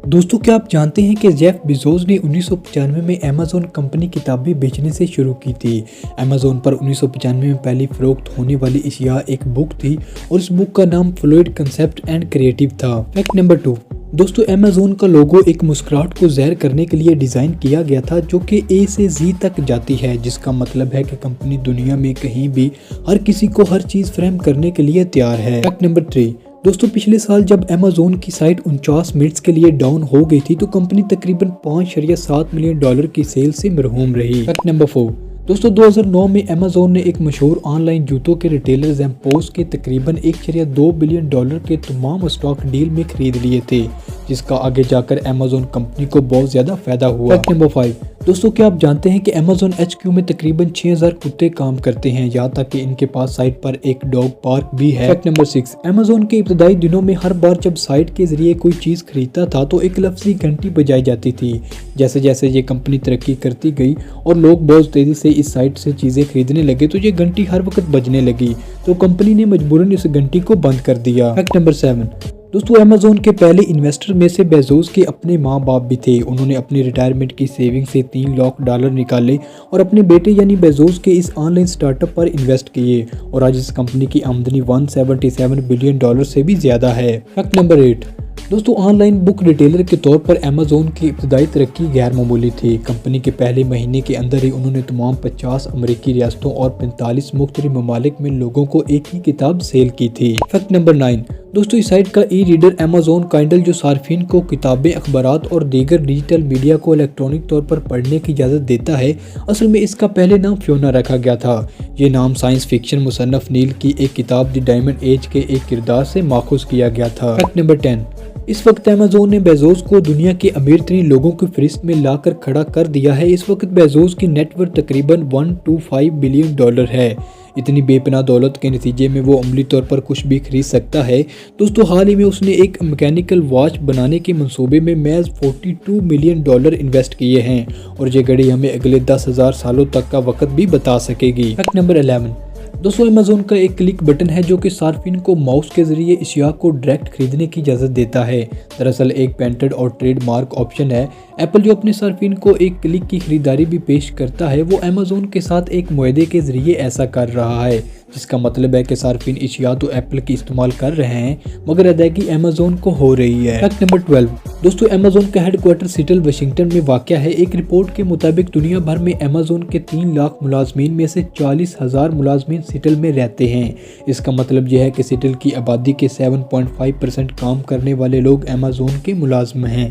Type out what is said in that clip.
दोस्तों, क्या आप जानते हैं कि जेफ बेजोस ने 1995 में अमेज़न कंपनी किताबें बेचने से शुरू की थी। अमेज़न पर 1995 में पहली फरोख्त होने वाली इशिया एक बुक थी और इस बुक का नाम फ्लूइड कंसेप्ट एंड क्रिएटिव था। Fact number 2। दोस्तों, अमेज़न का लोगो एक मुस्कुराहट को ज़ाहिर करने के लिए डिज़ाइन किया गया था जो कि ए से जी तक जाती है, जिसका मतलब है कि कंपनी दुनिया में कहीं भी हर किसी को हर चीज़ फ्रेम करने के लिए तैयार है। Fact number 3। दोस्तों, पिछले साल जब अमेज़न की साइट 49 मिनट्स के लिए डाउन हो गई थी तो कंपनी तकरीबन $5.7 मिलियन की सेल से मरहूम रही। Fact number 4। दोस्तों, 2009 में अमेज़न ने एक मशहूर ऑनलाइन जूतों के रिटेलर ज़ेम्पोस के तकरीबन $1.2 बिलियन के तमाम स्टॉक डील में खरीद लिए थे, जिसका आगे जाकर अमेज़न कंपनी को बहुत ज़्यादा फायदा हुआ। Fact number 5। दोस्तों, क्या आप जानते हैं कि अमेज़न HQ में तकरीबन 6000 कुत्ते काम करते हैं, यहाँ तक कि इनके पास साइट पर एक डॉग पार्क भी है। Fact number 6। अमेज़न के इब्तदाई दिनों में हर बार जब साइट के जरिए कोई चीज़ खरीदता था तो एक लफ्ज़ी घंटी बजाई जाती थी। जैसे जैसे ये कंपनी तरक्की करती गई और लोग बहुत तेज़ी से इस साइट से चीज़ें खरीदने लगे तो ये घंटी हर वक्त बजने लगी, तो कंपनी ने मजबूरन इस घंटी को बंद कर दिया। Fact number 7। दोस्तों, अमेज़न के पहले इन्वेस्टर में से बेजोस के अपने माँ बाप भी थे। उन्होंने अपनी रिटायरमेंट की सेविंग से $3 लाख निकाले और अपने बेटे यानी बेजोस के इस ऑनलाइन स्टार्टअप पर इन्वेस्ट किए और आज इस कंपनी की आमदनी $177 बिलियन से भी ज़्यादा है। Fact number 8। दोस्तों, ऑनलाइन बुक रिटेलर के तौर पर अमेज़न की इब्तदाई तरक्की गैर मामूली थी। कंपनी के पहले महीने के अंदर ही उन्होंने तमाम 50 अमेरिकी रियासतों और 45 मुख्तलिफ ममालिक में लोगों को एक ही किताब सेल की थी। Fact number 9। दोस्तों, इस साइट का ई रीडर अमेज़न काइंडल जो सार्फिन को किताबें, अखबारात और दीगर डिजिटल मीडिया को इलेक्ट्रॉनिक तौर पर पढ़ने की इजाज़त देता है, असल में इसका पहले नाम फियोना रखा गया था। ये नाम साइंस फिक्शन मुसन्नफ नील की एक किताब द डायमंड एज के एक किरदार से माखूज किया गया था। Fact number 10। इस वक्त अमेज़न ने बेजोस को दुनिया के अमीर तरीन लोगों की फहरिस्त में लाकर खड़ा कर दिया है। इस वक्त बेजोस की नेटवर्थ तकरीबन $125 बिलियन है। इतनी बेपनाह दौलत के नतीजे में वो अमली तौर पर कुछ भी खरीद सकता है। दोस्तों, हाल ही में उसने एक मैकेनिकल वॉच बनाने के मंसूबे में महज $42 मिलियन इन्वेस्ट किए हैं और ये घड़ी हमें अगले 10,000 सालों तक का वक्त भी बता सकेगी। Fact number 11। दोस्तों, अमेज़न का एक क्लिक बटन है जो कि सार्फिन को माउस के जरिए इशिया को डायरेक्ट खरीदने की इजाज़त देता है। दरअसल एक पेटेंट और ट्रेडमार्क ऑप्शन है। एप्पल जो अपने सार्फिन को एक क्लिक की खरीदारी भी पेश करता है, वो अमेज़न के साथ एक मुआहदे के जरिए ऐसा कर रहा है, जिसका मतलब है कि सार्फिन इशिया तो एप्पल की इस्तेमाल कर रहे हैं मगर अदायगी अमेज़न को हो रही है। Fact number 12। दोस्तों, अमेज़न का हेडक्वार्टर सिएटल वाशिंगटन में वाक़या है। एक रिपोर्ट के मुताबिक दुनिया भर में अमेज़न के 3 लाख मुलाजमीन में से 40,000 मुलाजमीन सिएटल में रहते हैं। इसका मतलब यह है कि सिएटल की आबादी के 7.5% काम करने वाले लोग अमेज़न के मुलाजम हैं।